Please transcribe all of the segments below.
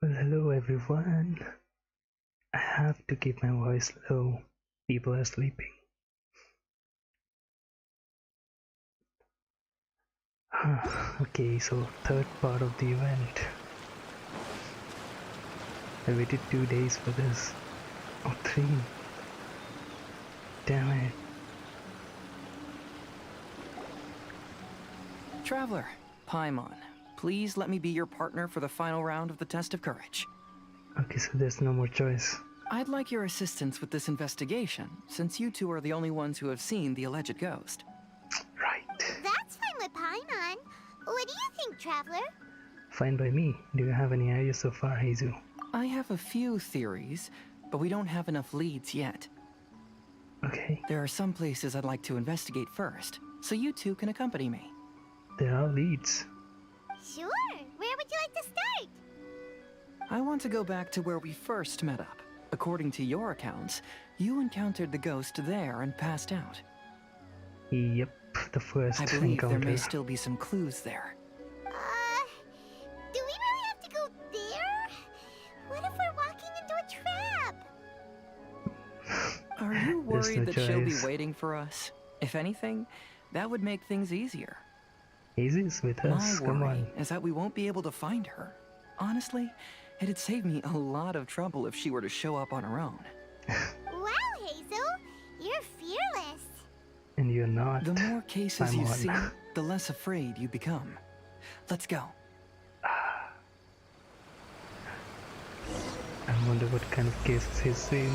Well, hello everyone. I have to keep my voice low. People are sleeping. Okay, so third part of the event. I waited 2 days for this. Oh, three. Damn it. Traveler, Paimon, please let me be your partner for the final round of the test of courage. Okay, so there's no more choice. I'd like your assistance with this investigation, since you two are the only ones who have seen the alleged ghost. Right. That's fine with Paimon. What do you think, Traveler? Fine by me. Do you have any ideas so far, Hazu? I have a few theories, but we don't have enough leads yet. Okay. There are some places I'd like to investigate first, so you two can accompany me. There are leads. Sure. Where would you like to start? I want to go back to where we first met up. According to your accounts, you encountered the ghost there and passed out. Yep, the first I believe encounter. there may still be some clues there. Do we really have to go there? What if we're walking into a trap? Are you There's worried no that she'll be choice. waiting for us? If anything, that would make things easier. Hazu's with My us, come worry on. is that we won't be able to find her. Honestly, it'd save me a lot of trouble if she were to show up on her own. Wow, Hazel. You're fearless. And you're not. The more cases you Paimon. see, the less afraid you become. Let's go. I wonder what kind of cases he's seen.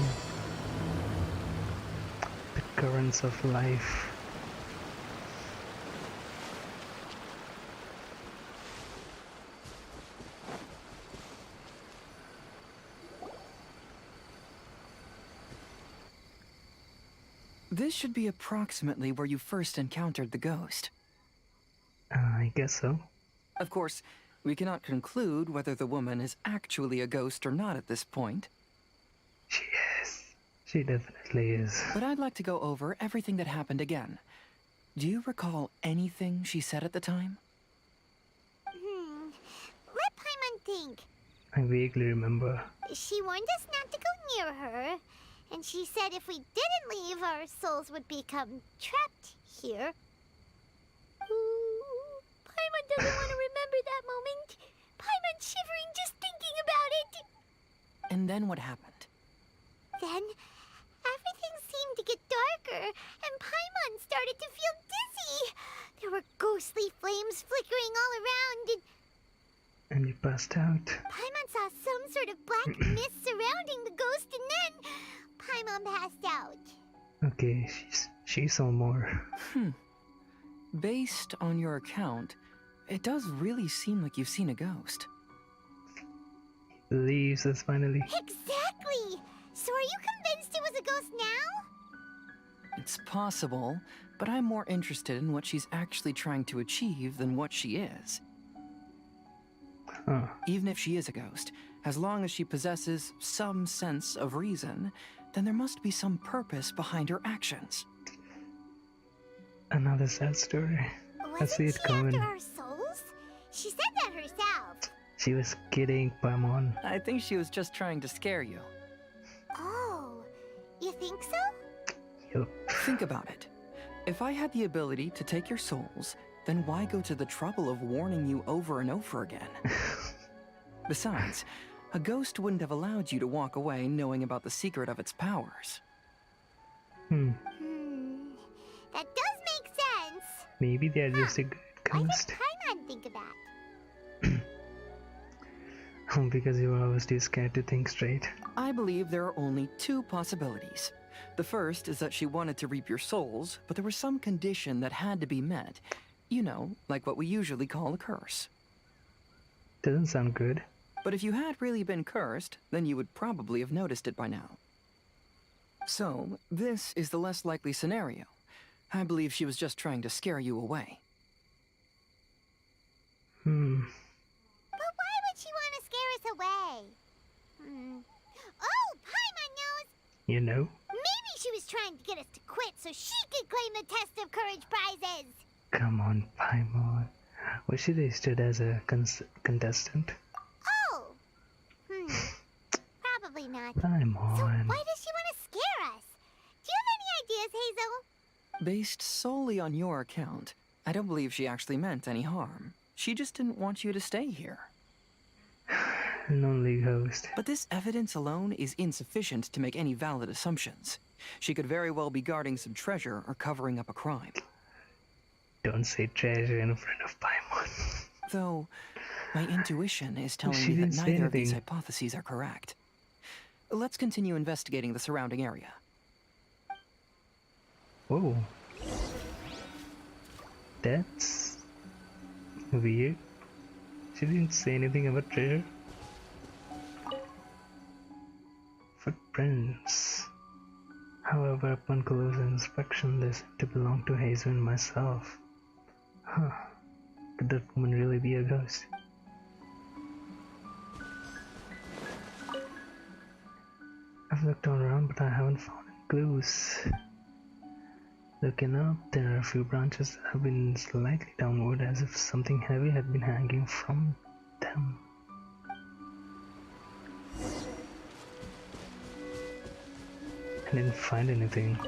The currents of life. This should be approximately where you first encountered the ghost. I guess so. Of course, we cannot conclude whether the woman is actually a ghost or not at this point, She is. She definitely is. but I'd like to go over everything that happened again. Do you recall anything she said at the time? Let Paimon think. I vaguely remember. She warned us not to go near her. And she said if we didn't leave, our souls would become trapped here. Ooh, Paimon doesn't want to remember that moment. Paimon's shivering just thinking about it. And then what happened? Then, everything seemed to get darker, and Paimon started to feel dizzy. There were ghostly flames flickering all around, And you passed out. Paimon saw some sort of black mist surrounding the ghost, and then Paimon passed out. Okay, she saw more. Based on your account, it does really seem like you've seen a ghost. Leaves us finally. Exactly! So are you convinced it was a ghost now? It's possible, but I'm more interested in what she's actually trying to achieve than what she is. Huh. Even if she is a ghost, as long as she possesses some sense of reason, then there must be some purpose behind her actions. Another sad story. I see Wasn't it she coming. after our souls? She said that herself. She was kidding, Paimon. I think she was just trying to scare you. Oh, you think so? Yup. Think about it. If I had the ability to take your souls, then why go to the trouble of warning you over and over again? Besides, a ghost wouldn't have allowed you to walk away knowing about the secret of its powers. That does make sense. Maybe they're just a good Why did ghost. Paimon think of that? Because you were always too scared to think straight. I believe there are only two possibilities. The first is that she wanted to reap your souls, but there was some condition that had to be met. You know, like what we usually call a curse. Doesn't sound good. But if you had really been cursed, then you would probably have noticed it by now. So, this is the less likely scenario. I believe she was just trying to scare you away. But why would she want to scare us away? Oh, Paimon knows! You know? Maybe she was trying to get us to quit so she could claim the Test of Courage prizes! Come on, Paimon. Was she registered as a contestant? Oh! Come So on. why does she want to scare us? Do you have any ideas, Hazel? Based solely on your account, I don't believe she actually meant any harm. She just didn't want you to stay here. Lonely ghost. But this evidence alone is insufficient to make any valid assumptions. She could very well be guarding some treasure or covering up a crime. Don't say treasure in front of Paimon. Though, my intuition is telling She me that didn't say neither of these anything. hypotheses are correct. Let's continue investigating the surrounding area. Whoa. That's weird. She didn't say anything about treasure. Footprints. However, upon closer inspection, they seem to belong to Hazel and myself. Huh. Could that woman really be a ghost? I've looked all around, but I haven't found any clues. Looking up, there are a few branches that have been slightly downward, as if something heavy had been hanging from them. I didn't find anything.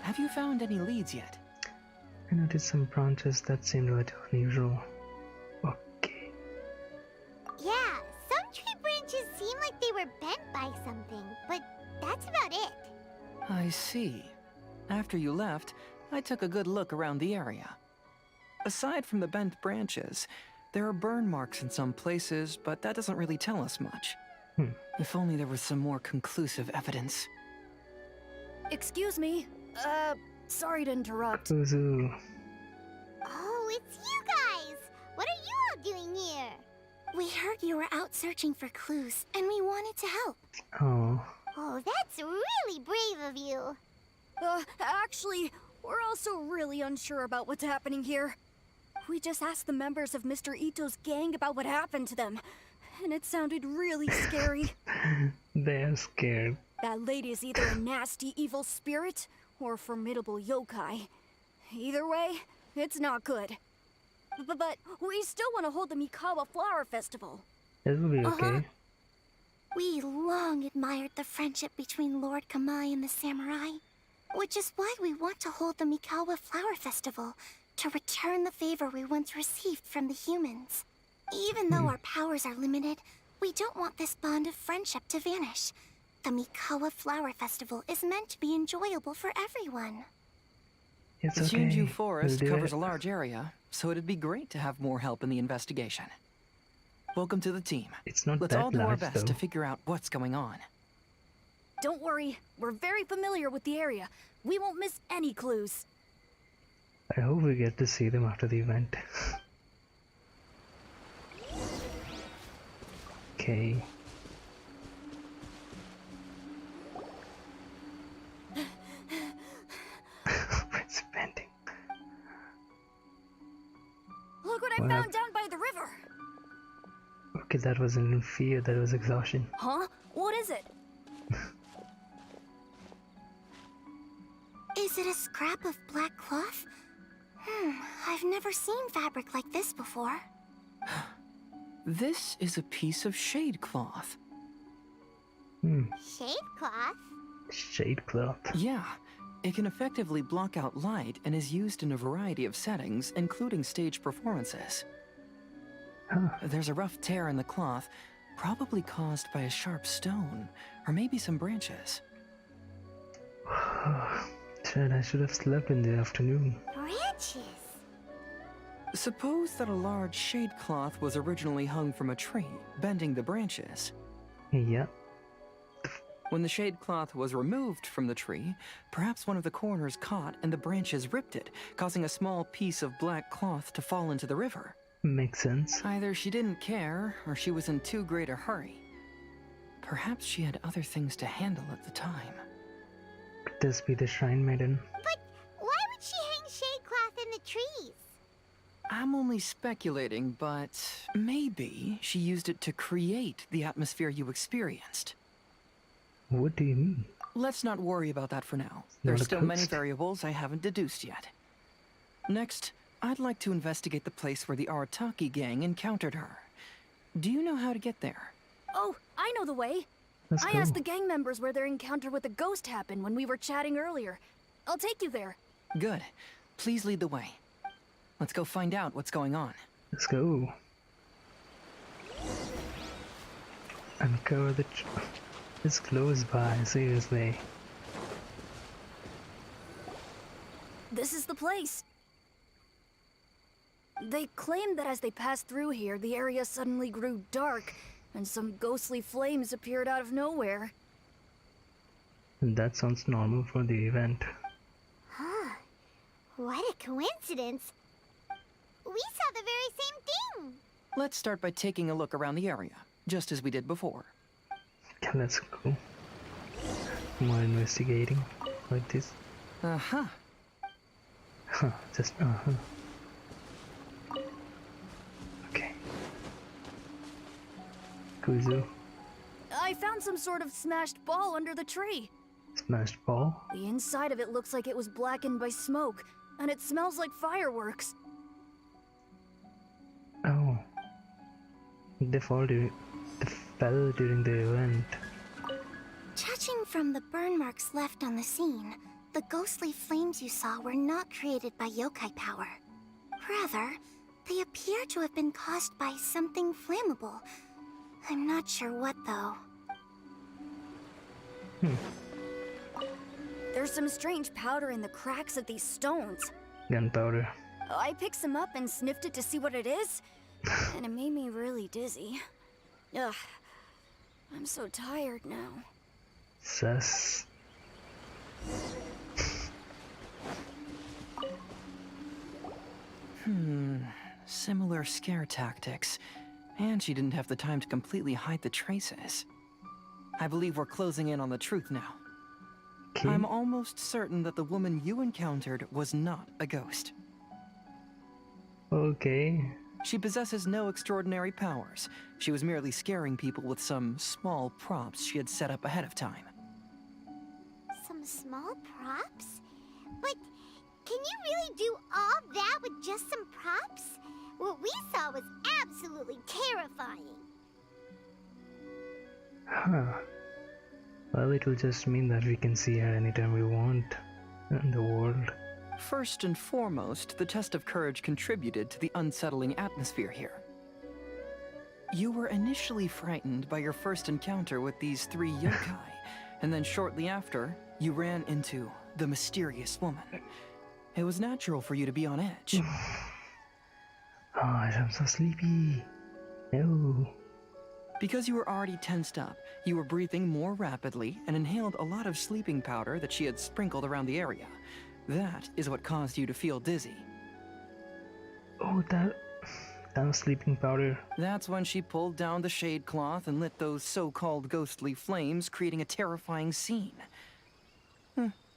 Have you found any leads yet? I noticed some branches that seemed a little unusual. Okay. Yeah, some tree branches seem like they were bent by something, but that's about it. I see. After you left, I took a good look around the area. Aside from the bent branches, there are burn marks in some places, but that doesn't really tell us much. If only there was some more conclusive evidence. Excuse me. Sorry to interrupt. Kuzu. Oh, it's you guys! What are you all doing here? We heard you were out searching for clues, and we wanted to help. Oh. Oh, that's really brave of you. Actually, we're also really unsure about what's happening here. We just asked the members of Mr. Ito's gang about what happened to them, and it sounded really scary. They're scared. That lady is either a nasty evil spirit or a formidable yokai. Either way, it's not good. But we still want to hold the Mikawa Flower Festival. It will be okay. We long admired the friendship between Lord Kamai and the samurai, which is why we want to hold the Mikawa Flower Festival, to return the favor we once received from the humans. Even though our powers are limited, we don't want this bond of friendship to vanish. The Mikawa Flower Festival is meant to be enjoyable for everyone. It's The okay. Shinju Forest We'll do covers it. a large area, so it'd be great to have more help in the investigation. Welcome to the team. It's not Let's that all do our large, best though. to figure out what's going on. Don't worry, we're very familiar with the area. We won't miss any clues. I hope we get to see them after the event. Okay. It's bending. Look what I What? found down by the river. Okay, that wasn't fear, that was exhaustion. Huh? What is it? Is it a scrap of black cloth? I've never seen fabric like this before. This is a piece of shade cloth. Shade cloth? Shade cloth. Yeah, it can effectively block out light and is used in a variety of settings, including stage performances. Huh. There's a rough tear in the cloth, probably caused by a sharp stone, or maybe some branches. Chad, I should have slept in the afternoon. Branches. Suppose that a large shade cloth was originally hung from a tree, bending the branches. Yeah. When the shade cloth was removed from the tree, perhaps one of the corners caught and the branches ripped it, causing a small piece of black cloth to fall into the river. Makes sense. Either she didn't care, or she was in too great a hurry. Perhaps she had other things to handle at the time. Could this be the Shrine Maiden? But why would she hang shade cloth in the trees? I'm only speculating, but maybe she used it to create the atmosphere you experienced. What do you mean? Let's not worry about that for now. Not There's a still many ghost? variables I haven't deduced yet. Next, I'd like to investigate the place where the Arataki gang encountered her. Do you know how to get there? Oh, I know the way. Let's I go. asked the gang members where their encounter with the ghost happened when we were chatting earlier. I'll take you there. Good. Please lead the way. Let's go find out what's going on. Let's go. Uncover the. It's close by. Seriously. This is the place. They claimed that as they passed through here, the area suddenly grew dark, and some ghostly flames appeared out of nowhere. That sounds normal for the event. Huh. What a coincidence. We saw the very same thing. Let's start by taking a look around the area, just as we did before. Okay, let's go. More investigating like this. Uh-huh. Huh, just Okay. Kuzu. I found some sort of smashed ball under the tree. Smashed ball. The inside of it looks like it was blackened by smoke, and it smells like fireworks. Oh. They fell during the event. Judging from the burn marks left on the scene, the ghostly flames you saw were not created by yokai power. Rather, they appear to have been caused by something flammable. I'm not sure what, though. There's some strange powder in the cracks of these stones. Gunpowder. I picked some up and sniffed it to see what it is, and it made me really dizzy. Ugh, I'm so tired now. Sus. Similar scare tactics. And she didn't have the time to completely hide the traces. I believe we're closing in on the truth now. Okay. I'm almost certain that the woman you encountered was not a ghost. Okay. She possesses no extraordinary powers. She was merely scaring people with some small props she had set up ahead of time. Some small props? But can you really do all that with just some props? What we saw was absolutely terrifying. Huh. Well, it will just mean that we can see her anytime we want in the world. First and foremost, the test of courage contributed to the unsettling atmosphere here. You were initially frightened by your first encounter with these three yokai, and then shortly after, you ran into the mysterious woman. It was natural for you to be on edge. Oh, I'm so sleepy. No. Because you were already tensed up, you were breathing more rapidly and inhaled a lot of sleeping powder that she had sprinkled around the area. That is what caused you to feel dizzy. Oh, that was sleeping powder. That's when she pulled down the shade cloth and lit those so-called ghostly flames, creating a terrifying scene.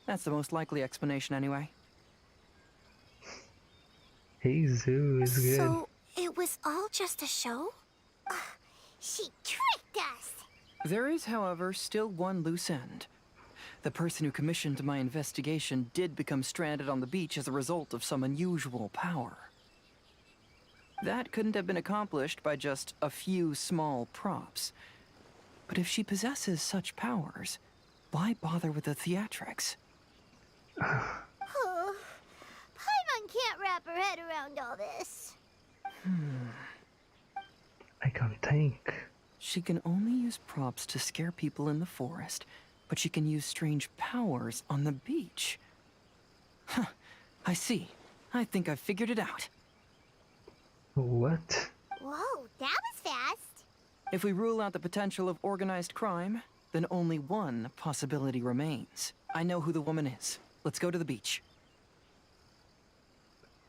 That's the most likely explanation anyway. Hey, Zoo is good. So, it was all just a show? She tricked us! There is, however, still one loose end. The person who commissioned my investigation did become stranded on the beach as a result of some unusual power. That couldn't have been accomplished by just a few small props. But if she possesses such powers, why bother with the theatrics? Oh, Paimon can't wrap her head around all this. I can't think. She can only use props to scare people in the forest, but she can use strange powers on the beach. Huh, I see. I think I've figured it out. What? Whoa, that was fast. If we rule out the potential of organized crime, then only one possibility remains. I know who the woman is. Let's go to the beach.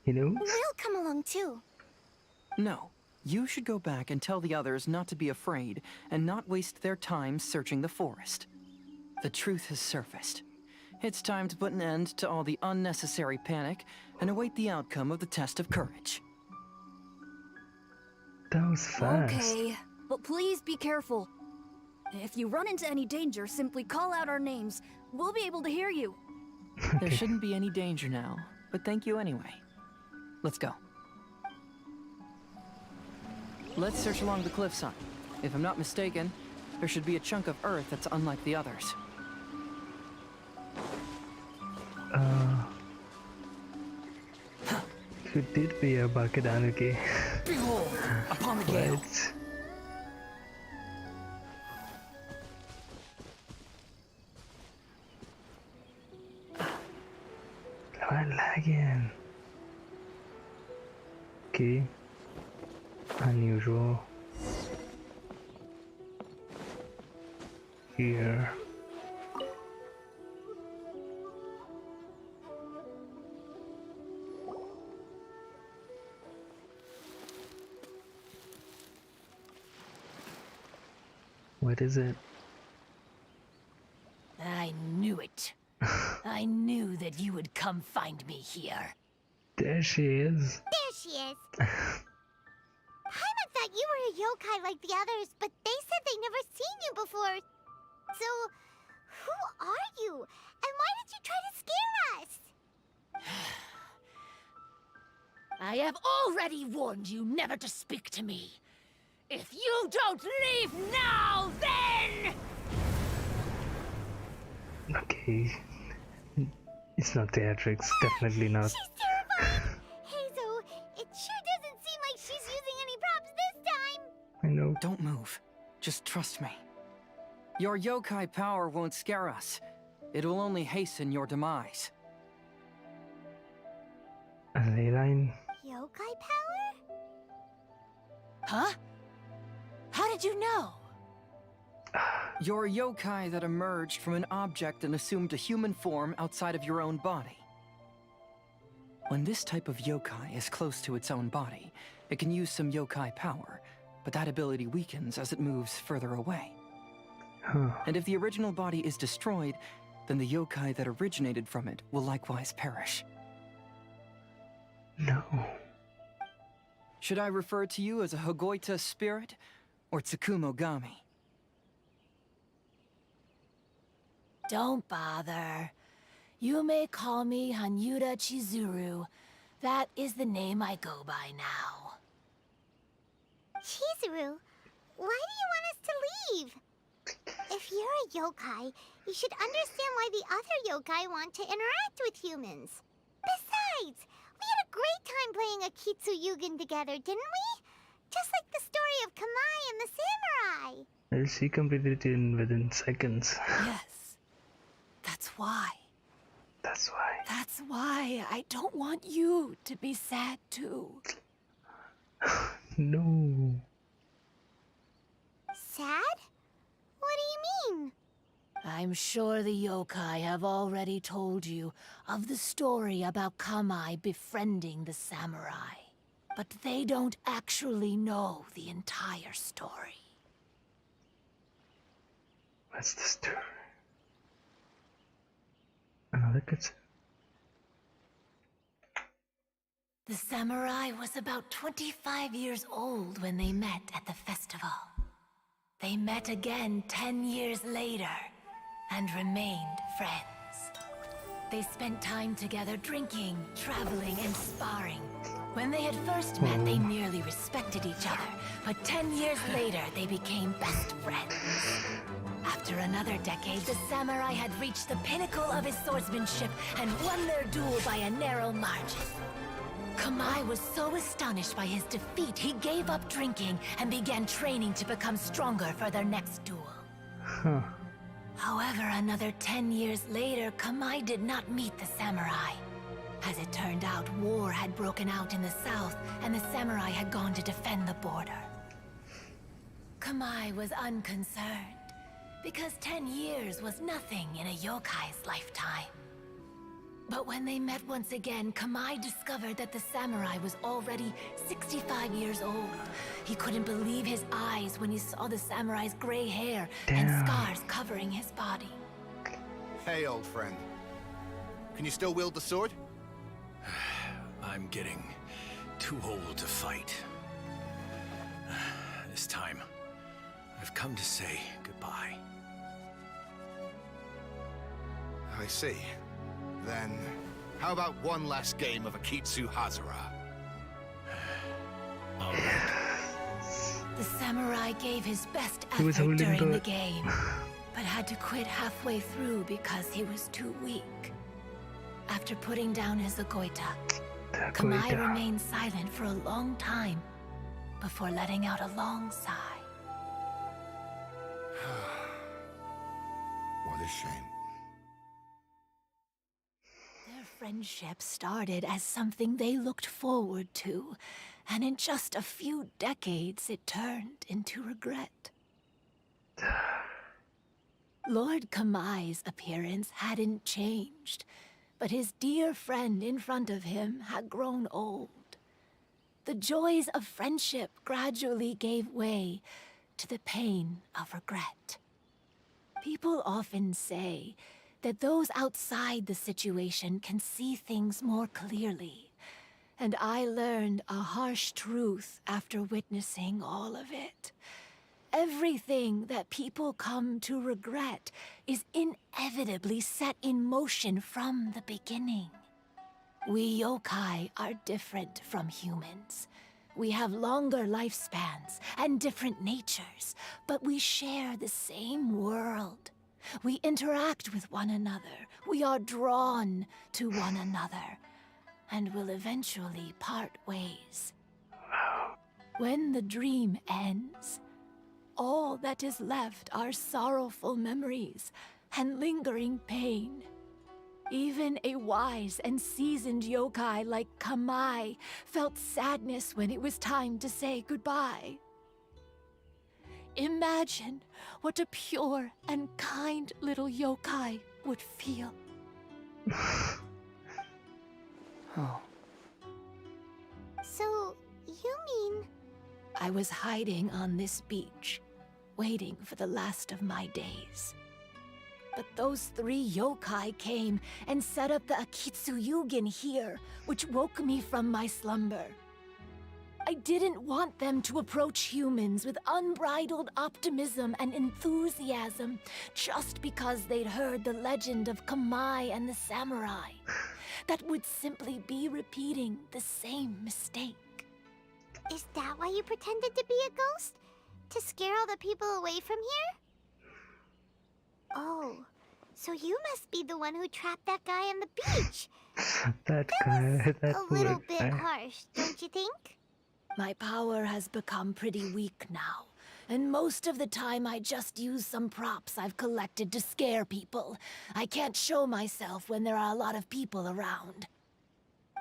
He knows? We'll come along too. No, you should go back and tell the others not to be afraid and not waste their time searching the forest. The truth has surfaced. It's time to put an end to all the unnecessary panic and await the outcome of the test of courage. That was fast. Okay, but please be careful. If you run into any danger, simply call out our names. We'll be able to hear you. There shouldn't be any danger now, but thank you anyway. Let's go. Let's search along the cliffside. If I'm not mistaken, there should be a chunk of Earth that's unlike the others. It did be a bucket anarchy. Behold, upon the gale. Right. I'm lagging. Okay. Unusual. Here. What is it? I knew it. I knew that you would come find me here. There she is. There she is. Paimon thought you were a yokai like the others, but they said they never seen you before. So, who are you? And why did you try to scare us? I have already warned you never to speak to me. If you don't leave now, then... Okay. It's not theatrics, definitely not. She's terrifying! Hazel, it sure doesn't seem like she's using any props this time! I know. Don't move. Just trust me. Your yokai power won't scare us. It will only hasten your demise. A ley line. Yokai power? Huh? How did you know? You're a yokai that emerged from an object and assumed a human form outside of your own body. When this type of yokai is close to its own body, it can use some yokai power, but that ability weakens as it moves further away. Huh. And if the original body is destroyed, then the yokai that originated from it will likewise perish. No. Should I refer to you as a Hagoita spirit or Tsukumogami? Don't bother. You may call me Hanyuda Chizuru. That is the name I go by now. Chizuru, why do you want us to leave? If you're a yokai, you should understand why the other yokai want to interact with humans. Besides, we had a great time playing Akitsu Yugen together, didn't we? Just like the story of Kamai and the samurai. Well, she completed it within seconds. Yes. That's why. That's why. That's why I don't want you to be sad too. No. Sad? What do you mean? I'm sure the yokai have already told you of the story about Kamai befriending the samurai. But they don't actually know the entire story. What's the story? Another cutscene. The samurai was about 25 years old when they met at the festival. They met again 10 years later and remained friends. They spent time together drinking, traveling, and sparring. When they had first met, they merely respected each other, but 10 years later, they became best friends. After another decade, the samurai had reached the pinnacle of his swordsmanship and won their duel by a narrow margin. Kamai was so astonished by his defeat, he gave up drinking and began training to become stronger for their next duel. Huh. However, another 10 years later, Kamai did not meet the samurai. As it turned out, war had broken out in the south, and the samurai had gone to defend the border. Kamai was unconcerned, because 10 years was nothing in a yokai's lifetime. But when they met once again, Kamai discovered that the samurai was already 65 years old. He couldn't believe his eyes when he saw the samurai's gray hair and scars covering his body. Hey, old friend. Can you still wield the sword? I'm getting too old to fight. This time, I've come to say goodbye. I see. Then, how about one last game of Akitsu Hazara? All right. The samurai gave his best He was effort holding during the- the game, but had to quit halfway through because he was too weak. After putting down his Agoita, Kamai remained silent for a long time before letting out a long sigh. What a shame. Their friendship started as something they looked forward to, and in just a few decades it turned into regret. Lord Kamai's appearance hadn't changed, but his dear friend in front of him had grown old. The joys of friendship gradually gave way to the pain of regret. People often say that those outside the situation can see things more clearly, and I learned a harsh truth after witnessing all of it. Everything that people come to regret is inevitably set in motion from the beginning. We yokai are different from humans. We have longer lifespans and different natures, but we share the same world. We interact with one another. We are drawn to one another, and will eventually part ways. When the dream ends, all that is left are sorrowful memories and lingering pain. Even a wise and seasoned yokai like Kamai felt sadness when it was time to say goodbye. Imagine what a pure and kind little yokai would feel. Oh. So, you mean... I was hiding on this beach, waiting for the last of my days. But those 3 yokai came and set up the Akitsu here, which woke me from my slumber. I didn't want them to approach humans with unbridled optimism and enthusiasm just because they'd heard the legend of Kamai and the samurai. That would simply be repeating the same mistake. Is that why you pretended to be a ghost? To scare all the people away from here? Oh, so you must be the one who trapped that guy on the beach. That guy, that A little poor bit guy. harsh, don't you think? My power has become pretty weak now, and most of the time I just use some props I've collected to scare people. I can't show myself when there are a lot of people around.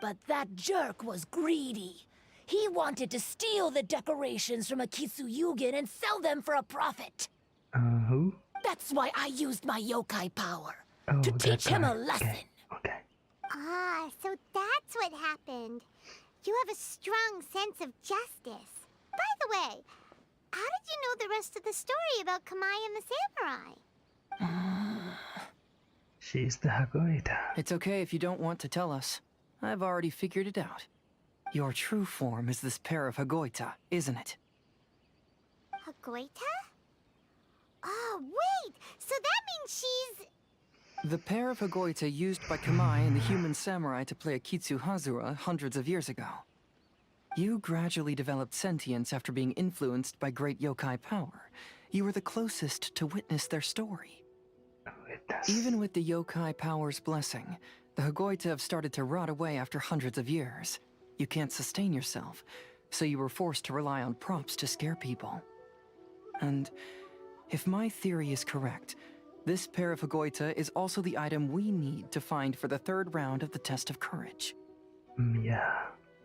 But that jerk was greedy. He wanted to steal the decorations from Akitsu and sell them for a profit. Who? That's why I used my yokai power. Oh, To that teach him guy. a lesson. Okay. Ah, so that's what happened. You have a strong sense of justice. By the way, how did you know the rest of the story about Kamai and the samurai? She's the Hagoita. It's okay if you don't want to tell us. I've already figured it out. Your true form is this pair of Hagoita, isn't it? Hagoita? Oh, wait! So that means she's... The pair of Hagoita used by Kamai and the human samurai to play Akitsu Hazura hundreds of years ago. You gradually developed sentience after being influenced by great yokai power. You were the closest to witness their story. Even with the yokai power's blessing, the Hagoita have started to rot away after hundreds of years. You can't sustain yourself, so you were forced to rely on props to scare people. And if my theory is correct, this pair of Hagoita is also the item we need to find for the 3rd round of the test of courage. Yeah.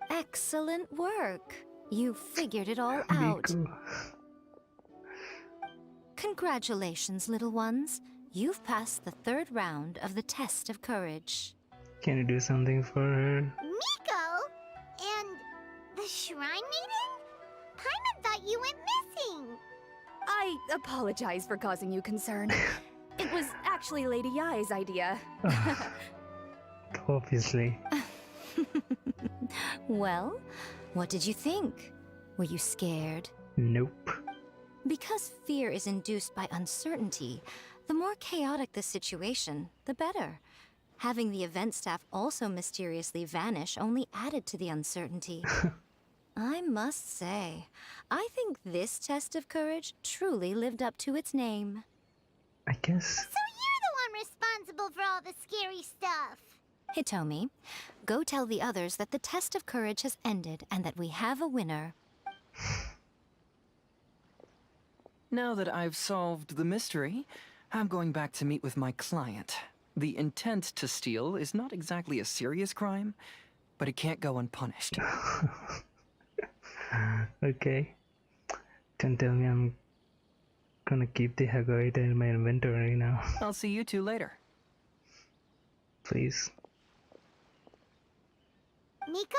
Excellent work. You figured it all Me out. too. Congratulations, little ones. You've passed the 3rd round of the test of courage. Can you do something for her? Miko? And the Shrine Maiden? Paimon thought you went missing. I apologize for causing you concern. It was actually Lady Yai's idea. Obviously. Well, what did you think? Were you scared? Nope. Because fear is induced by uncertainty, the more chaotic the situation, the better. Having the event staff also mysteriously vanish only added to the uncertainty. I must say, I think this test of courage truly lived up to its name. I guess. So you're the one responsible for all the scary stuff. Hitomi, go tell the others that the test of courage has ended and that we have a winner. Now that I've solved the mystery, I'm going back to meet with my client. The intent to steal is not exactly a serious crime, but it can't go unpunished. Okay. Don't tell me I'm gonna keep the Hagoita in my inventory now. I'll see you two later. Please. Nico,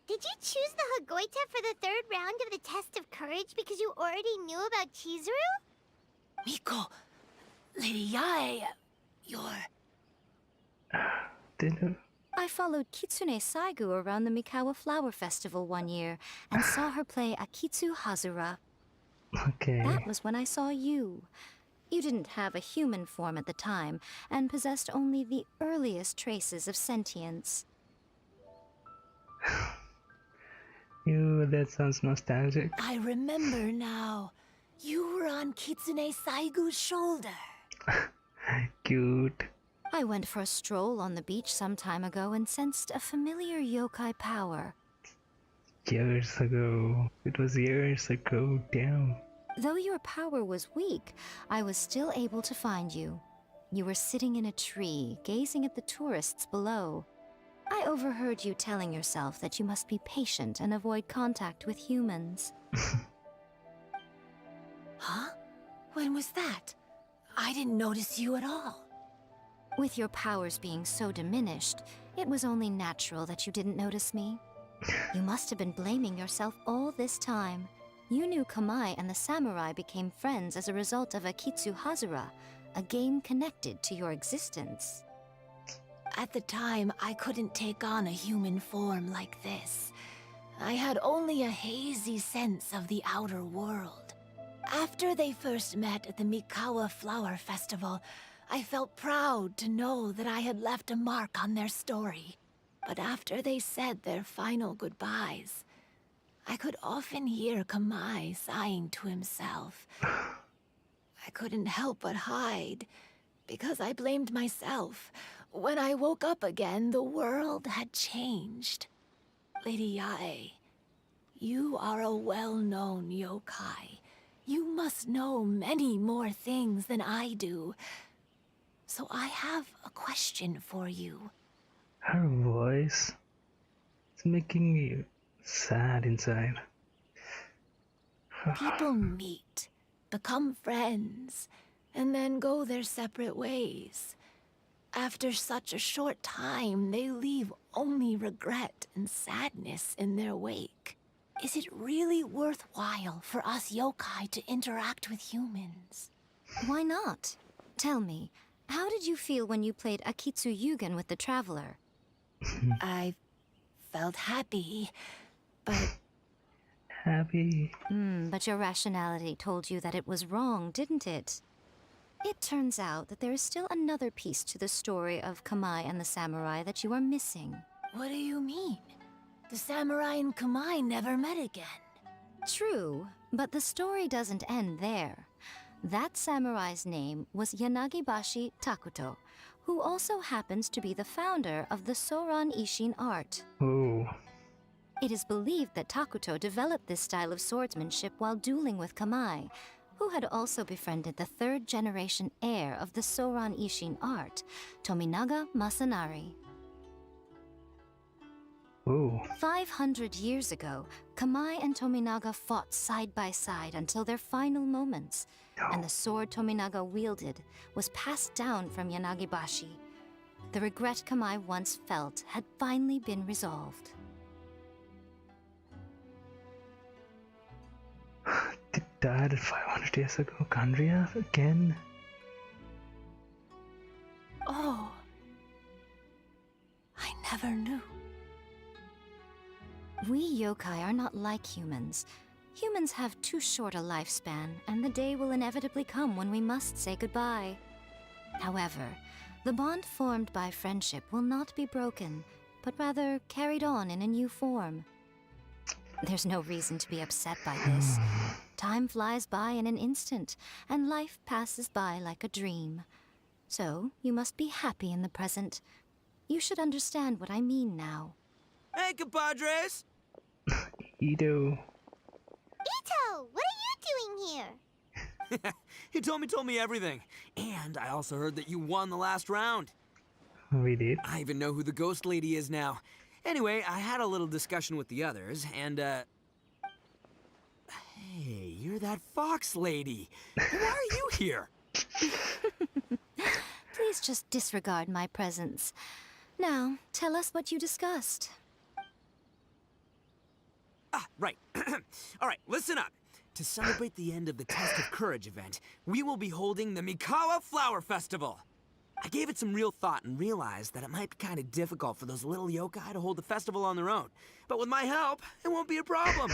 did you choose the Hagoita for the third round of the test of courage because you already knew about Chizuru? Miko, Lady Yae, you're... Didn't. I followed Kitsune Saigu around the Mikawa Flower Festival one year and saw her play Akitsu Hazura. Okay. That was when I saw you. You didn't have a human form at the time and possessed only the earliest traces of sentience. That sounds nostalgic. I remember now. You were on Kitsune Saigu's shoulder. Cute. I went for a stroll on the beach some time ago and sensed a familiar yokai power. Years ago. It was years ago, damn. Though your power was weak, I was still able to find you. You were sitting in a tree, gazing at the tourists below. I overheard you telling yourself that you must be patient and avoid contact with humans. Huh? When was that? I didn't notice you at all. With your powers being so diminished, it was only natural that you didn't notice me. You must have been blaming yourself all this time. You knew Kamai and the samurai became friends as a result of Akitsu Hazura, a game connected to your existence. At the time, I couldn't take on a human form like this. I had only a hazy sense of the outer world. After they first met at the Mikawa Flower Festival, I felt proud to know that I had left a mark on their story. But after they said their final goodbyes, I could often hear Kamai sighing to himself. I couldn't help but hide, because I blamed myself. When I woke up again, the world had changed. Lady Yae, you are a well-known yokai. You must know many more things than I do. So I have a question for you. Her voice is making me sad inside. People meet, become friends, and then go their separate ways. After such a short time, they leave only regret and sadness in their wake. Is it really worthwhile for us yokai to interact with humans? Why not? Tell me, how did you feel when you played Akitsu Yugen with the Traveler? I felt happy, but... Happy. But your rationality told you that it was wrong, didn't it? It turns out that there is still another piece to the story of Kamai and the samurai that you are missing. What do you mean? The samurai and Kamai never met again. True, but the story doesn't end there. That samurai's name was Yanagibashi Takuto, who also happens to be the founder of the Soran Ishin art. Oh. It is believed that Takuto developed this style of swordsmanship while dueling with Kamai, who had also befriended the third-generation heir of the Soran Ishin art, Tominaga Masanari. Oh. 500 years ago, Kamai and Tominaga fought side by side until their final moments, and the sword Tominaga wielded was passed down from Yanagibashi. The regret Kamai once felt had finally been resolved. They died 500 years ago. Kandria again? Oh. I never knew. We yokai are not like humans. Humans have too short a lifespan, and the day will inevitably come when we must say goodbye. However, the bond formed by friendship will not be broken, but rather carried on in a new form. There's no reason to be upset by this. Time flies by in an instant, and life passes by like a dream. So, you must be happy in the present. You should understand what I mean now. Hey, compadres! Ito. Ito, what are you doing here? He told me everything. And I also heard that you won the last round. We did. I even know who the ghost lady is now. Anyway, I had a little discussion with the others, and, Hey, you're that fox lady. Why are you here? Please just disregard my presence. Now, tell us what you discussed. Ah, right. All right, listen up. To celebrate the end of the Test of Courage event, we will be holding the Mikawa Flower Festival. I gave it some real thought and realized that it might be kind of difficult for those little yokai to hold the festival on their own. But with my help, it won't be a problem.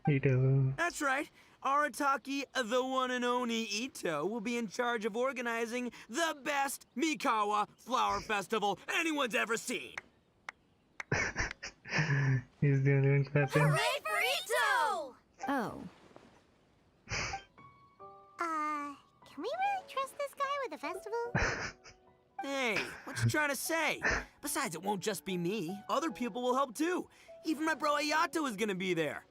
Ito. That's right. Arataki, the one and only Ito, will be in charge of organizing the best Mikawa Flower Festival anyone's ever seen. He's the only one clapping. Hooray for Ito! Oh, Can we really trust this guy with the festival? Hey, what you trying to say? Besides, it won't just be me. Other people will help too. Even my bro Ayato is gonna be there.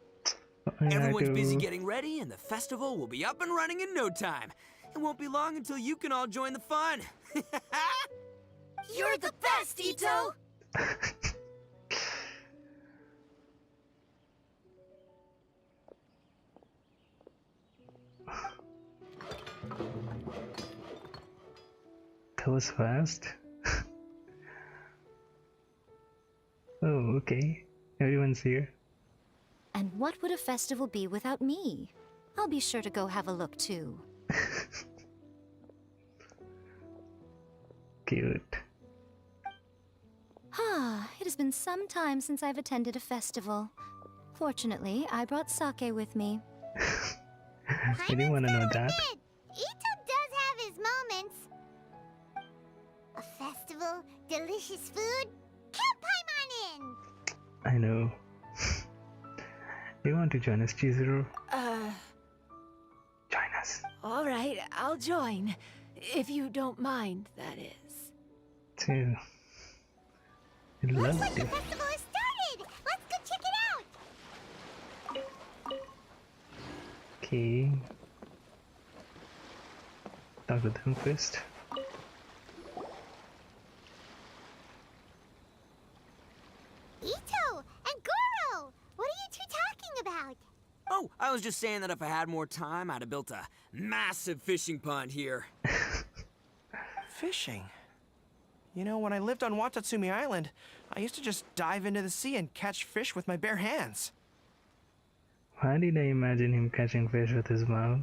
Everyone's busy getting ready, and the festival will be up and running in no time. It won't be long until you can all join the fun. You're the best, Ito! That was fast. Oh, okay. Everyone's here. and what would a festival be without me? I'll be sure to go have a look too. Cute. It has been some time since I've attended a festival. Fortunately, I brought sake with me. I didn't want to know that. Ito does have his moments. A festival, delicious food, Camp Paimon! I know. Do you want to join us, Chizuru? Join us. Alright, I'll join. If you don't mind, that is. Too. I'd love Looks like to. the festival has started! Let's go check it out! Okay. Talk to them first. Ito and Goro! What are you two talking about? Oh, I was just saying that if I had more time, I'd have built a massive fishing pond here. Fishing? You know, when I lived on Watatsumi Island, I used to just dive into the sea and catch fish with my bare hands. Why did I imagine him catching fish with his mouth?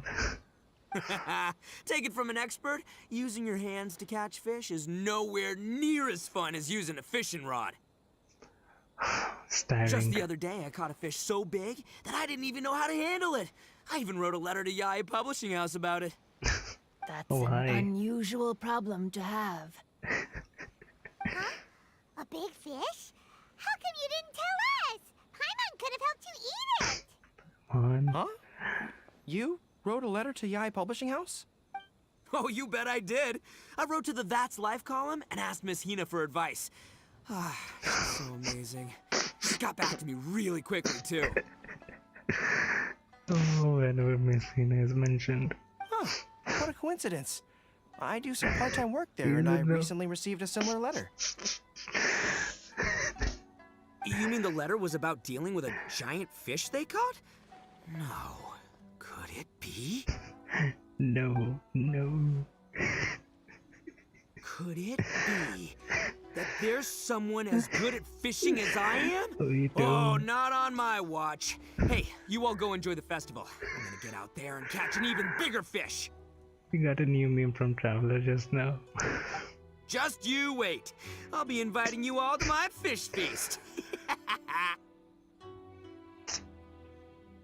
Take it from an expert, using your hands to catch fish is nowhere near as fun as using a fishing rod. Staring. Just the other day, I caught a fish so big that I didn't even know how to handle it. I even wrote a letter to Yae Publishing House about it. That's Oh, an hi. unusual problem to have. A big fish? How come you didn't tell us? Paimon could have helped you eat it! On. Huh? You wrote a letter to Yae Publishing House? Oh, you bet I did. I wrote to the That's Life column and asked Miss Hina for advice. She's so amazing. She got back to me really quickly, too. Oh, whenever Miss Hina is mentioned. Huh. What a coincidence. I do some part-time work there, You and I would know. recently received a similar letter. You mean the letter was about dealing with a giant fish they caught? No. Could it be? No, no. Could it be that there's someone as good at fishing as I am? Oh, you Oh, don't. not on my watch. Hey, you all go enjoy the festival. I'm gonna get out there and catch an even bigger fish. We got a new meme from Traveler just now. Just you wait. I'll be inviting you all to my fish feast.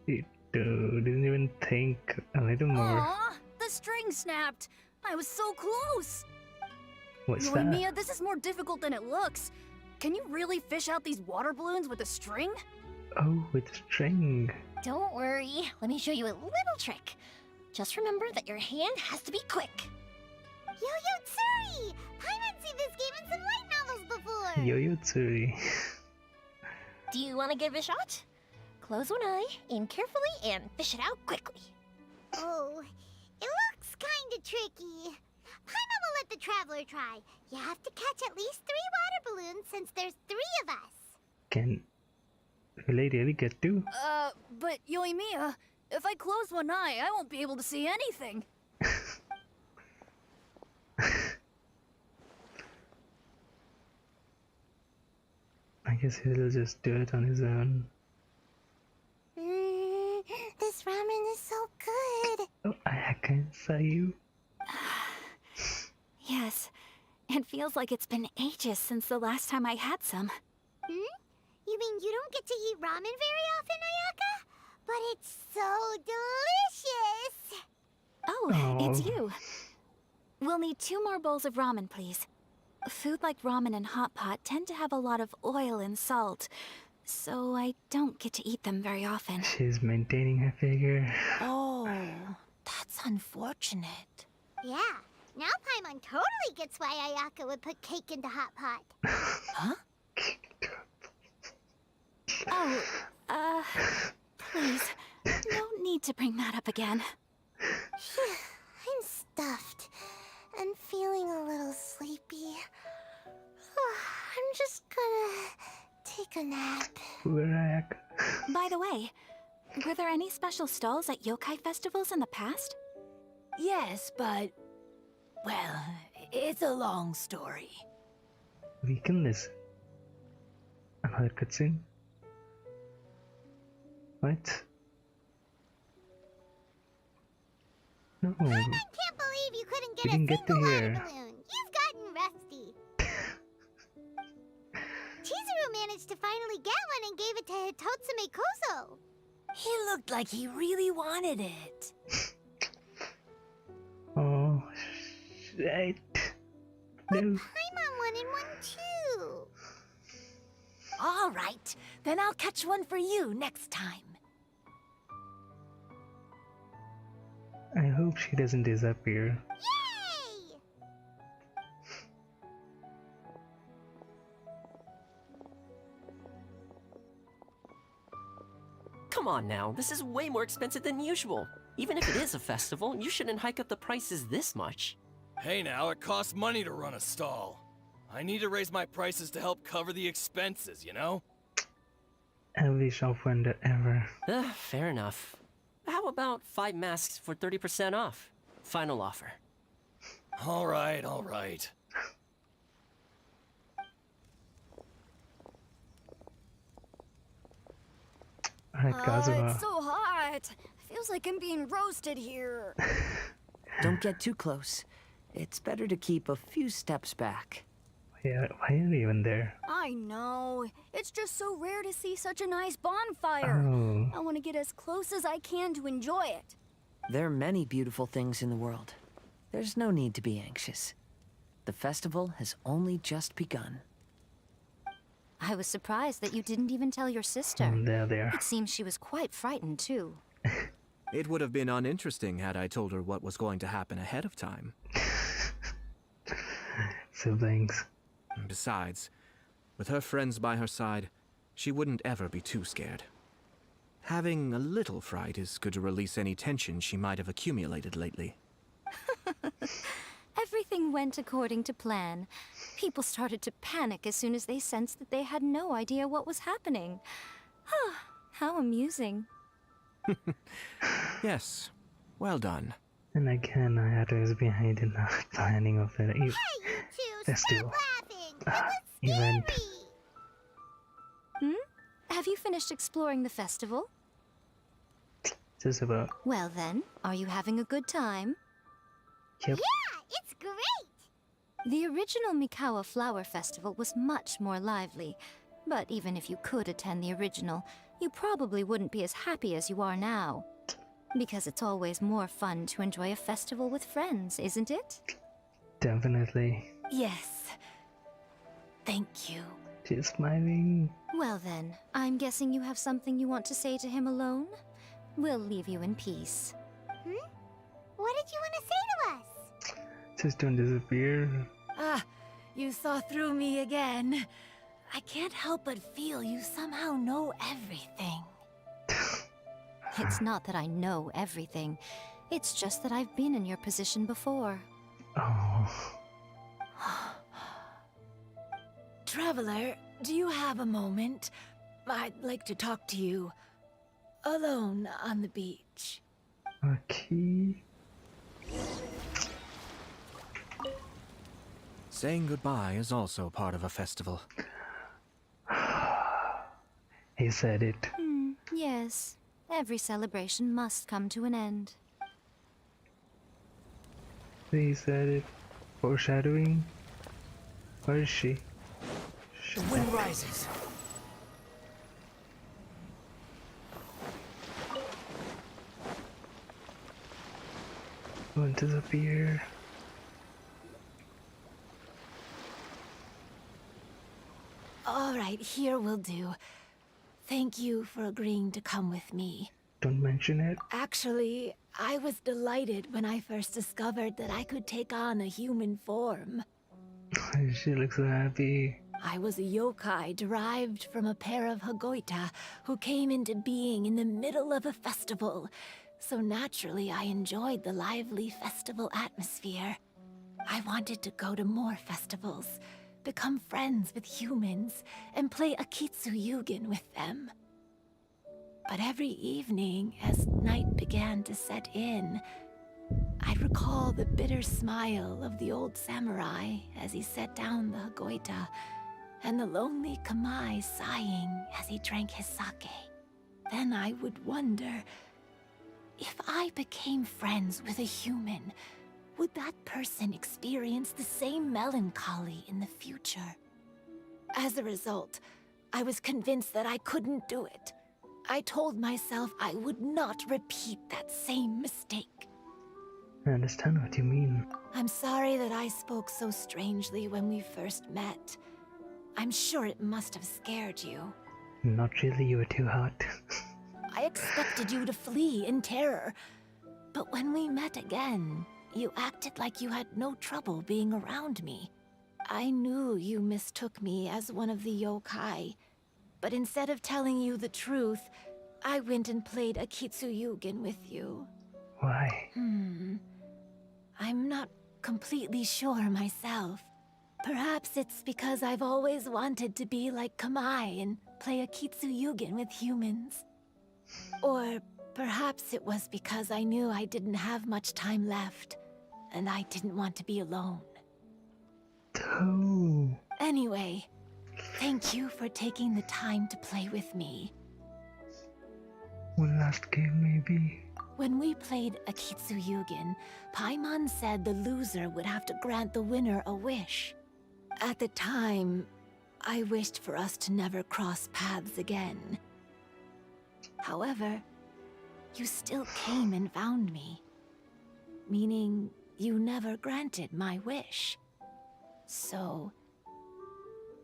It didn't even think a little more. Aw, the string snapped. I was so close. What's Knowing that? Mia, this is more difficult than it looks. Can you really fish out these water balloons with a string? Oh, with string. Don't worry, let me show you a little trick. Just remember that your hand has to be quick. Yo-Yo Tsuri! Paimon's seen this game in some light novels before! Yo-Yo Tsuri. Do you want to give it a shot? Close one eye, aim carefully, and fish it out quickly. Oh, it looks kinda tricky. Paimon will let the traveler try. You have to catch at least 3 water balloons since there's 3 of us. Will I really get to? But Yoimiya, if I close one eye, I won't be able to see anything. I guess he'll just do it on his own. This ramen is so good. Oh, I can say you. Yes, it feels like it's been ages since the last time I had some. You mean you don't get to eat ramen very often, Ayaka? But it's so delicious! Oh, it's you. We'll need 2 more bowls of ramen, please. Food like ramen and hot pot tend to have a lot of oil and salt, so I don't get to eat them very often. She's maintaining her figure. Oh, that's unfortunate. Yeah, now Paimon totally gets why Ayaka would put cake into hot pot. Huh? Oh, please, no need to bring that up again. I'm stuffed and feeling a little sleepy. I'm just gonna take a nap. Rack. By the way, were there any special stalls at yokai festivals in the past? Yes, but... well, it's a long story. We can listen. Another cutscene. What? No. I can't believe you couldn't get We a didn't get to single water hear. balloon. You've gotten rusty. Chizuru managed to finally get one and gave it to Hitotsume Kozo. He looked like he really wanted it. Oh, shit. No. Paimon wanted one too. All right, then I'll catch one for you next time. I hope she doesn't disappear. Yay! Come on now, this is way more expensive than usual. Even if it is a festival, you shouldn't hike up the prices this much. Hey now, it costs money to run a stall. I need to raise my prices to help cover the expenses, you know? Every shop vendor ever. Fair enough. How about 5 masks for 30% off? Final offer. Alright, alright. Alright, Kazuha. It's so hot. Feels like I'm being roasted here. Don't get too close. It's better to keep a few steps back. Yeah, why are you even there? I know. It's just so rare to see such a nice bonfire. Oh. I want to get as close as I can to enjoy it. There are many beautiful things in the world. There's no need to be anxious. The festival has only just begun. I was surprised that you didn't even tell your sister. There. It seems she was quite frightened, too. It would have been uninteresting had I told her what was going to happen ahead of time. Siblings. Besides, with her friends by her side, she wouldn't ever be too scared. Having a little fright is good to release any tension she might have accumulated lately. Everything went according to plan. People started to panic as soon as they sensed that they had no idea what was happening. How amusing. Yes, well done. And again, Hayato is behind in the planning of the Hey, you two, festival. stop laughing! It was scary! Event. Have you finished exploring the festival? Just about. Well then, are you having a good time? Yep. Yeah, it's great! The original Mikawa Flower Festival was much more lively, but even if you could attend the original, you probably wouldn't be as happy as you are now. Because it's always more fun to enjoy a festival with friends, isn't it? Definitely. Yes. Thank you. She's smiling. Well then, I'm guessing you have something you want to say to him alone? We'll leave you in peace. What did you want to say to us? Just don't disappear. Ah, you saw through me again. I can't help but feel you somehow know everything. It's not that I know everything. It's just that I've been in your position before. Oh. Traveler, do you have a moment? I'd like to talk to you. Alone on the beach. Okay. Saying goodbye is also part of a festival. He said it. Yes. Every celebration must come to an end. He said it. Foreshadowing. Where is she? The wind rises. Won't disappear. All right, here will do. Thank you for agreeing to come with me. Don't mention it. Actually, I was delighted when I first discovered that I could take on a human form. She looks so happy. I was a yokai derived from a pair of Hagoita who came into being in the middle of a festival. So naturally, I enjoyed the lively festival atmosphere. I wanted to go to more festivals, become friends with humans, and play Akitsu with them. But every evening, as night began to set in, I'd recall the bitter smile of the old samurai as he set down the Hagoita, and the lonely Kamai sighing as he drank his sake. Then I would wonder, if I became friends with a human, would that person experience the same melancholy in the future? As a result, I was convinced that I couldn't do it. I told myself I would not repeat that same mistake. I understand what you mean. I'm sorry that I spoke so strangely when we first met. I'm sure it must have scared you. Not really, you were too hot. I expected you to flee in terror. But when we met again, you acted like you had no trouble being around me. I knew you mistook me as one of the yokai. But instead of telling you the truth, I went and played Akitsu with you. Why? I'm not completely sure myself. Perhaps it's because I've always wanted to be like Kamai and play Akitsu with humans. Or perhaps it was because I knew I didn't have much time left, and I didn't want to be alone. Oh. Anyway, thank you for taking the time to play with me. One last game, maybe? When we played Akitsu Paimon said the loser would have to grant the winner a wish. At the time, I wished for us to never cross paths again. However, you still came and found me, meaning you never granted my wish. So,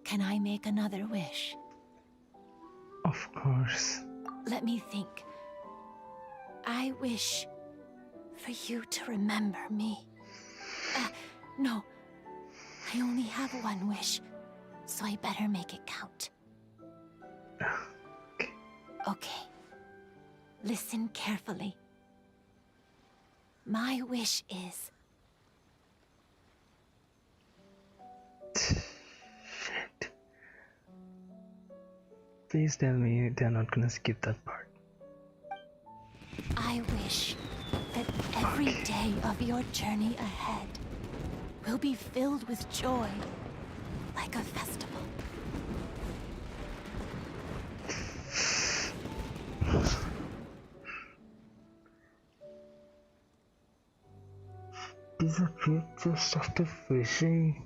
can I make another wish? Of course. Let me think. I wish for you to remember me. No. I only have one wish, so I better make it count. Okay. Listen carefully. My wish is... Shit. Please tell me they're not gonna skip that part. I wish that every day of your journey ahead will be filled with joy, like a festival. Disappeared just after fishing.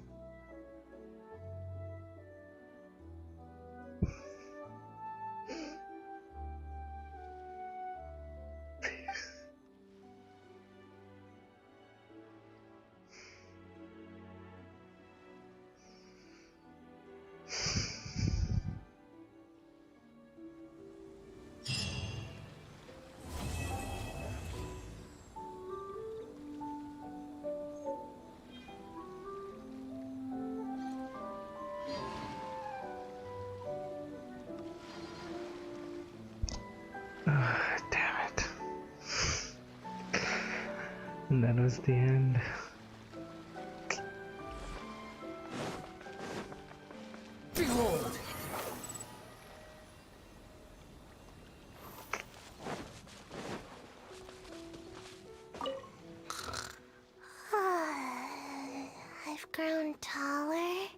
Damn it. And that was the end. Behold! I've grown taller.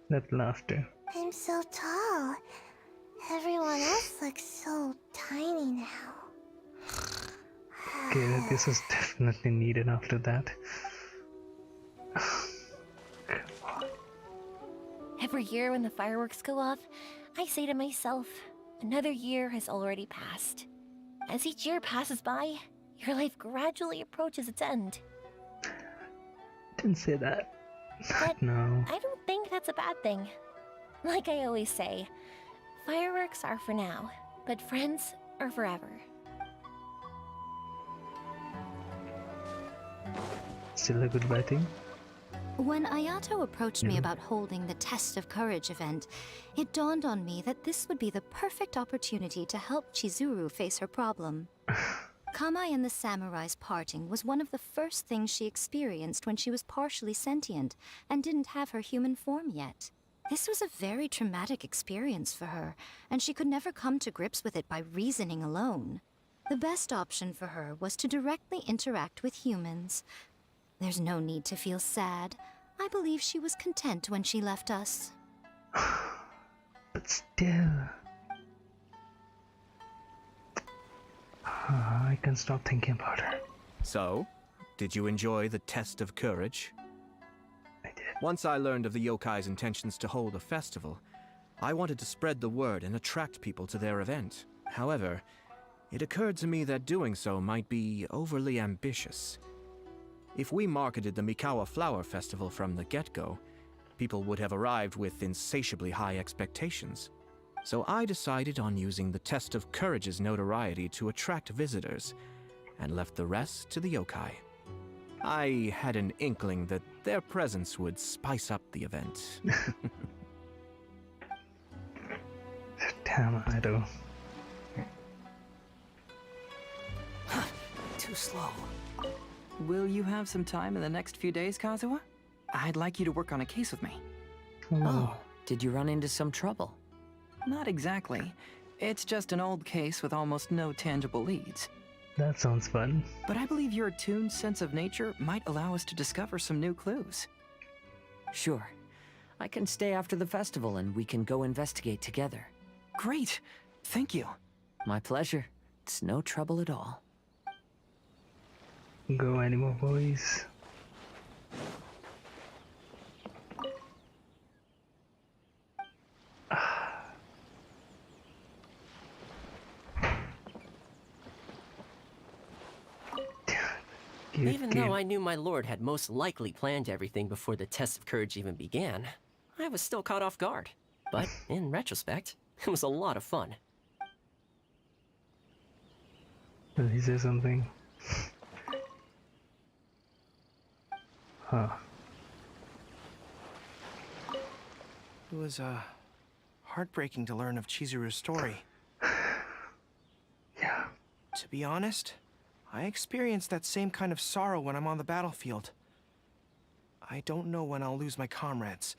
That laughter. I'm so tall. Everyone else looks so tiny now. Okay, this was definitely needed after that. Every year when the fireworks go off, I say to myself, another year has already passed. As each year passes by, your life gradually approaches its end. Didn't say that. But No. I don't think that's a bad thing. Like I always say, fireworks are for now, but friends are forever. Still a goodbye thing? When Ayato approached me about holding the Test of Courage event, it dawned on me that this would be the perfect opportunity to help Chizuru face her problem. Kamai and the samurai's parting was one of the first things she experienced when she was partially sentient and didn't have her human form yet. This was a very traumatic experience for her, and she could never come to grips with it by reasoning alone. The best option for her was to directly interact with humans. There's no need to feel sad. I believe she was content when she left us. But still... I can't stop thinking about her. So, did you enjoy the test of courage? I did. Once I learned of the yokai's intentions to hold a festival, I wanted to spread the word and attract people to their event. However, it occurred to me that doing so might be overly ambitious. If we marketed the Mikawa Flower Festival from the get-go, people would have arrived with insatiably high expectations. So I decided on using the Test of Courage's notoriety to attract visitors, and left the rest to the yokai. I had an inkling that their presence would spice up the event. Damn, I do. Too slow. Will you have some time in the next few days, Kazuha? I'd like you to work on a case with me. Oh, did you run into some trouble? Not exactly. It's just an old case with almost no tangible leads. That sounds fun. But I believe your attuned sense of nature might allow us to discover some new clues. Sure. I can stay after the festival and we can go investigate together. Great! Thank you. My pleasure. It's no trouble at all. Go animal boys. Even though I knew my lord had most likely planned everything before the test of courage even began, I was still caught off guard. But in retrospect, it was a lot of fun. Did he say something? Huh. It was, heartbreaking to learn of Chizuru's story. Yeah. To be honest, I experience that same kind of sorrow when I'm on the battlefield. I don't know when I'll lose my comrades,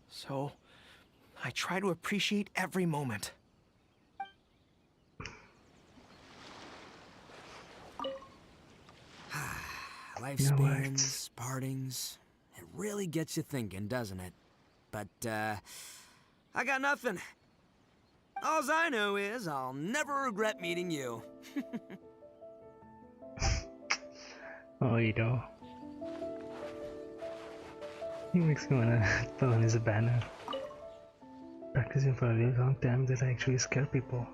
so I try to appreciate every moment. Lifespans, partings, it really gets you thinking, doesn't it? But, I got nothing. Alls I know is I'll never regret meeting you. Oh, you know. He makes me wanna put on his banner. Practicing for a really long time that I actually scare people.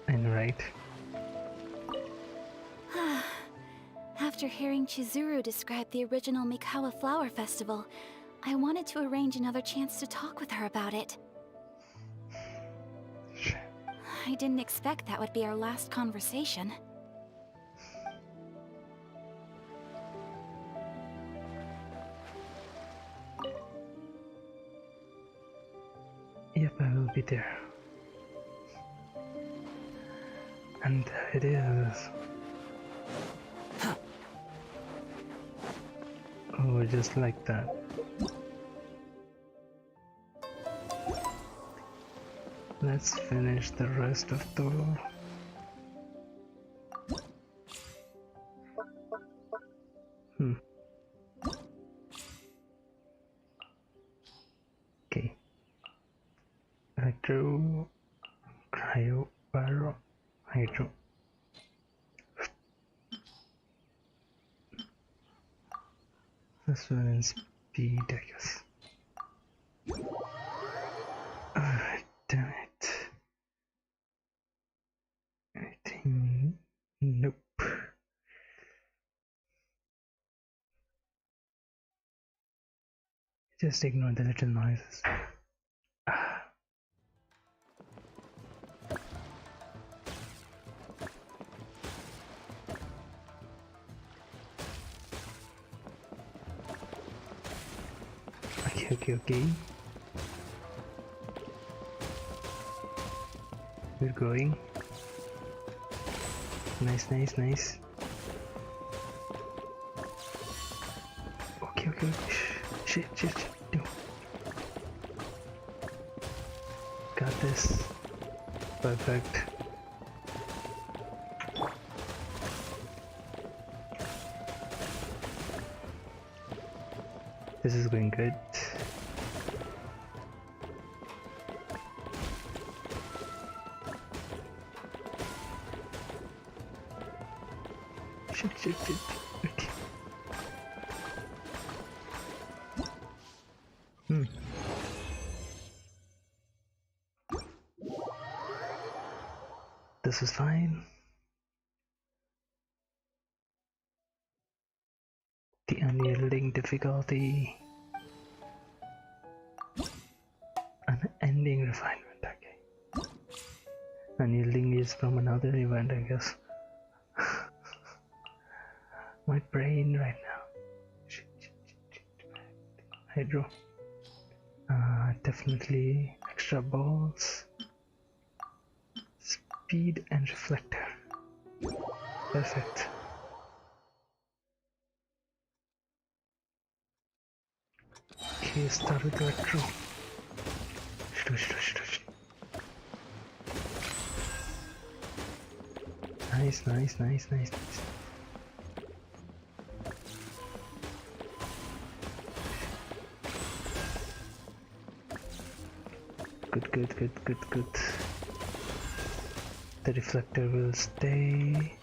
I know, right? After hearing Chizuru describe the original Mikawa Flower Festival, I wanted to arrange another chance to talk with her about it. I didn't expect that would be our last conversation. Yep, I will be there. And there it is. Oh, just like that. Let's finish the rest of the lore. Okay. Electro, Cryo, Pyro, Hydro. This one in speed, I guess. Damn it. I think... Nope. Just ignore the little noises. Okay. We're going. Nice. Okay. Shit. No. Got this. Perfect. This is going good. Shit. Okay. This is fine. The unyielding difficulty. Unending refinement, okay. Unyielding is from another event, I guess. My brain right now. Shit. Hydro. Definitely extra balls. Speed and reflector. Perfect. Okay, start with electro. Nice. Good. The reflector will stay.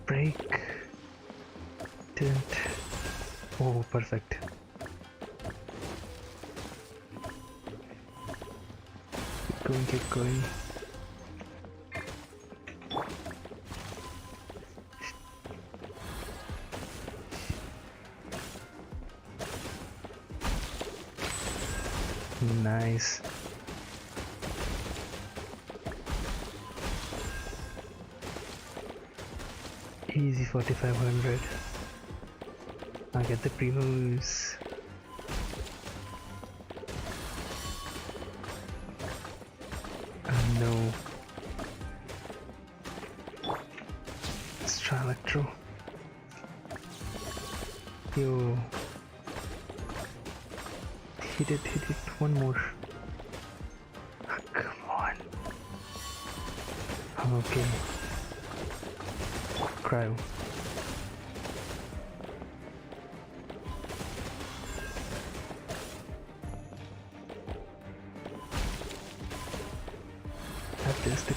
Break. Didn't. Oh, perfect. Keep going. Nice. Easy 4500. I'll get the pre-moves. No. Let's try electro. Yo. Hit it. One more. Oh, come on. Okay. Cryo.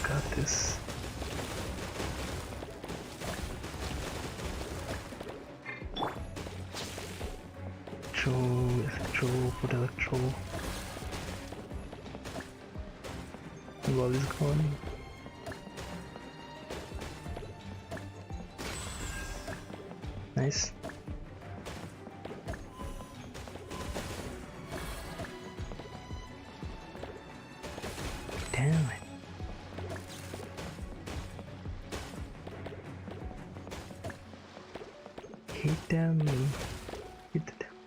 Got this. Electro, put electro. The ball is gone. Nice. Damn it. Hit the damn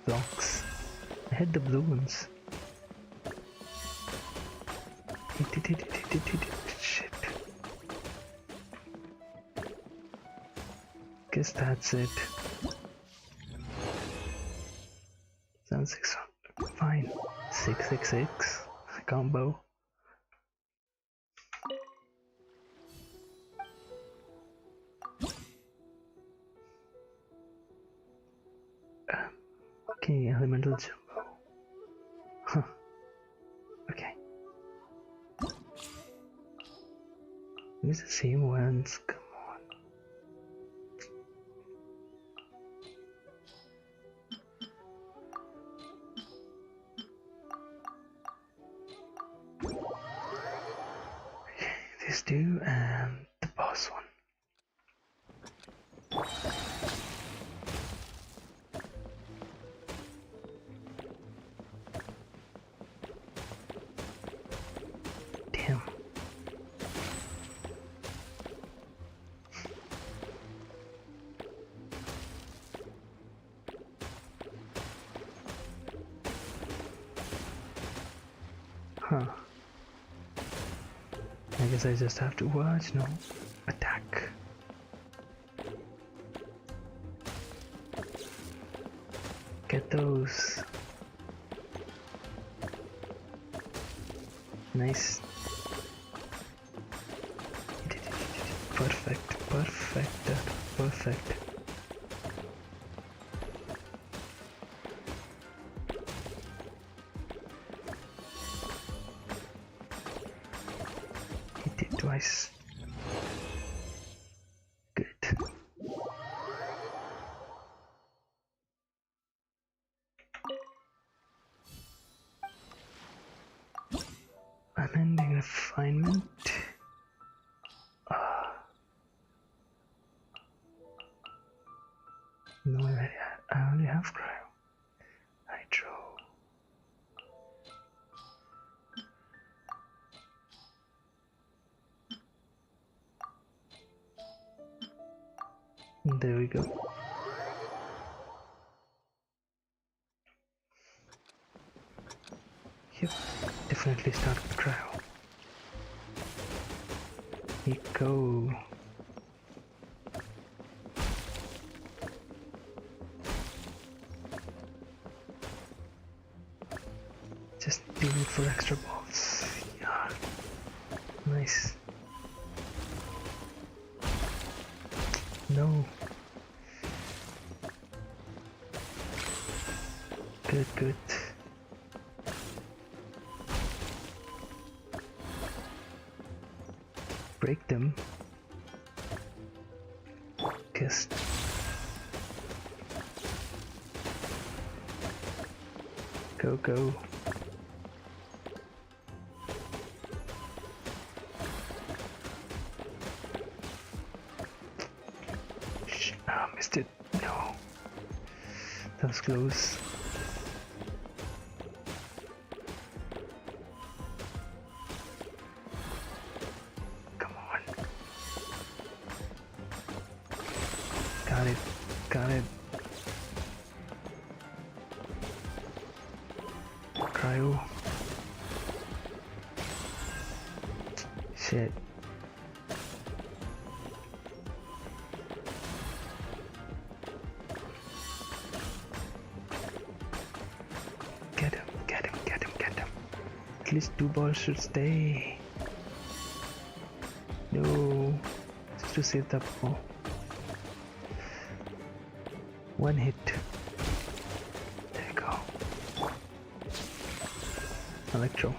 blocks. I hit the blue ones. Shit. Guess that's it. 7-6. Fine. 6-6-6. Combo. Okay, elemental jumbo. Huh. Okay. Use the same ones. Come on. Okay, these two and the boss one. Damn. Huh. I guess I just have to watch, no? Attack. Get those. Nice. Perfect, perfect, perfect. Hit it twice. Good. Unending refinement. No, I only have cryo. Hydro. There we go. Yep, definitely start with cryo. Eco. Just do it for extra balls. Yeah. Nice. No. Good, good. Break them. Kiss. Go, go. Missed it. No. That was close. Come on. Got it. Got it. Cryo. Shit. Get him, get him, get him, get him. At least 2 balls should stay. No. Just to save the ball. 1 hit. There you go. Electro.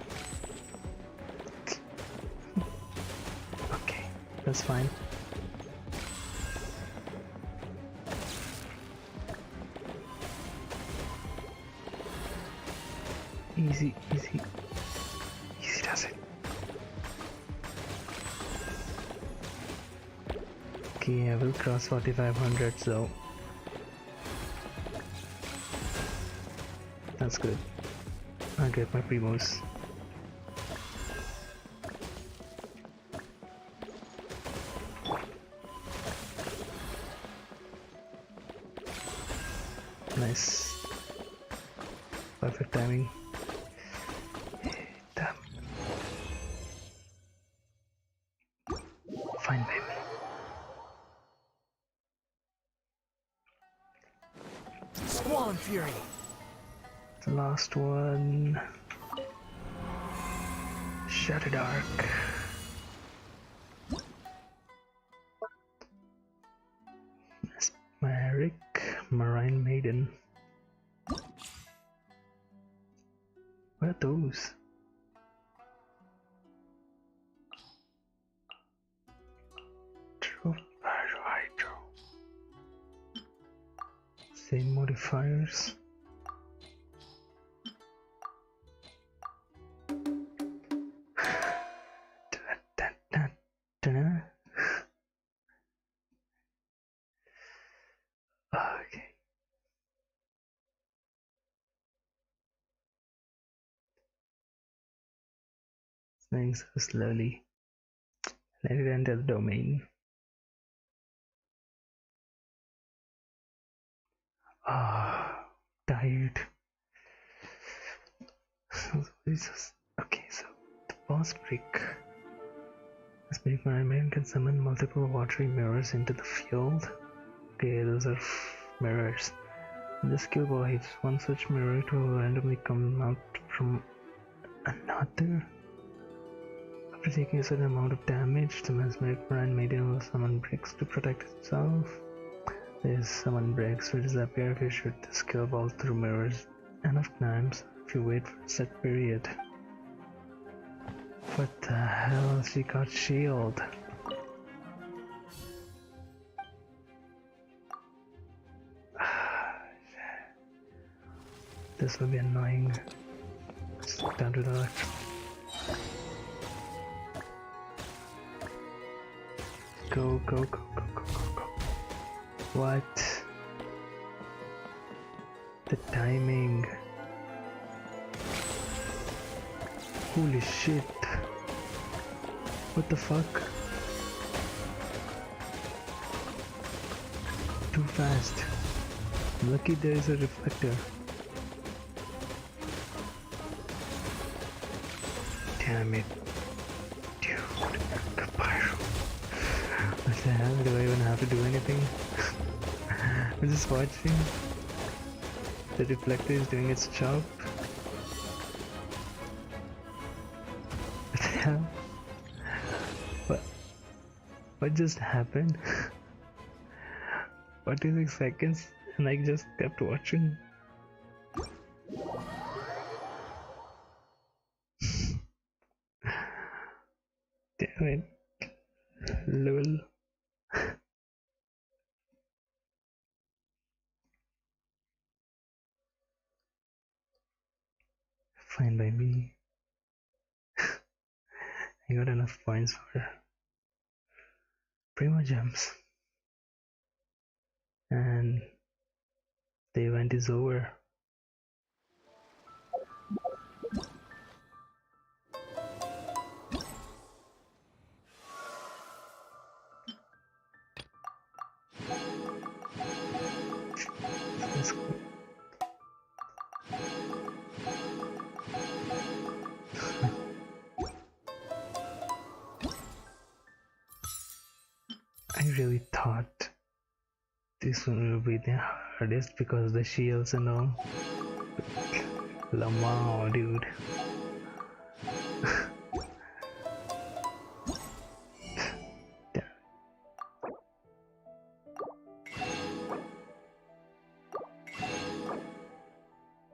Okay, that's fine. Easy, easy. Easy does it. Okay, I will cross 4500 so that's good. I'll get my primos. Nice. Perfect timing. Damn. Fine, baby. Squall Fury. The last one. Shadow Dark. Mesmeric Marine Maiden. What are those? True Hydro. Same modifiers. Okay. Swing so slowly. Let it enter the domain. Ah, tired. Okay, so the boss brick. This brick man can summon multiple watery mirrors into the field. Okay, those are mirrors. When the skill ball hits one such mirror, it will randomly come out from another. After taking a certain amount of damage, the mesmeric marine maiden will summon bricks to protect itself. These summon bricks will disappear if you shoot the skill ball through mirrors enough times if you wait for a set period. What the hell? She got shield. This will be annoying. Stick down to the electron. Go, go, go, go, go, go, go. What? The timing. Holy shit. What the fuck? Too fast. Lucky there is a reflector. Damn it. Dude, the pyro. What the hell? Do I even have to do anything? I'm just watching. The reflector is doing its job. What the hell? What just happened? 46 seconds and I just kept watching. Damn it. Lol. Fine by me. I got enough points for Primo Gems. And the event is over. Let's go. I really thought this one will be the hardest because the shields and all. Lamau, dude.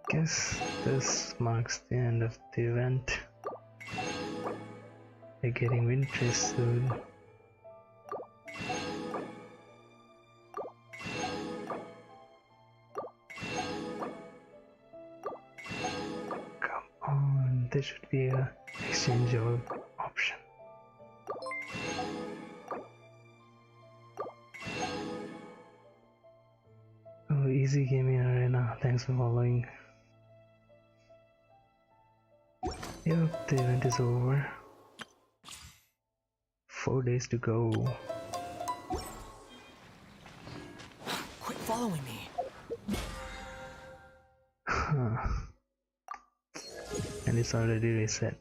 Guess this marks the end of the event. We're getting wintry soon. Come on, there should be a exchange option. Oh, easy gaming arena. Thanks for following. Yep, the event is over. 4 days to go. Quit following me. Huh. is already reset.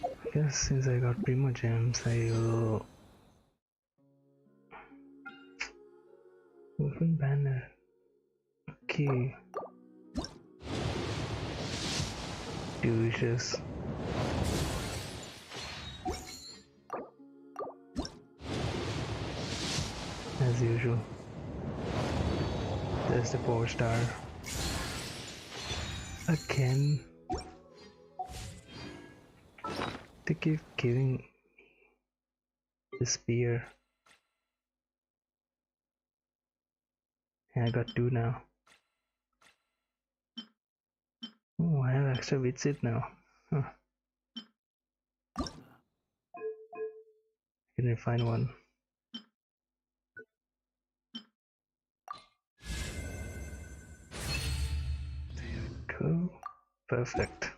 I guess since I got Primo Gems, I will open banner. Okay. 2 wishes. As usual. There's the 4-star. Again. They keep giving the spear. And I got 2 now. Oh, I have extra Witsit now. Huh. I can refine 1. Cool. Perfect.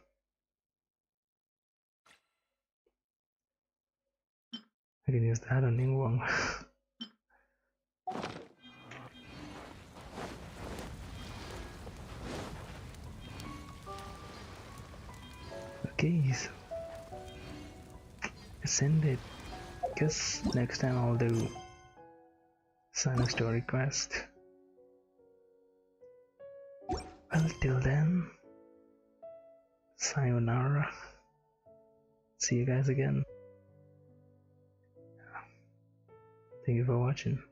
I can use that on Ningguang. Okay, so ascended. Guess next time I'll do sign a story quest. Well, till then, sayonara. See you guys again. Thank you for watching.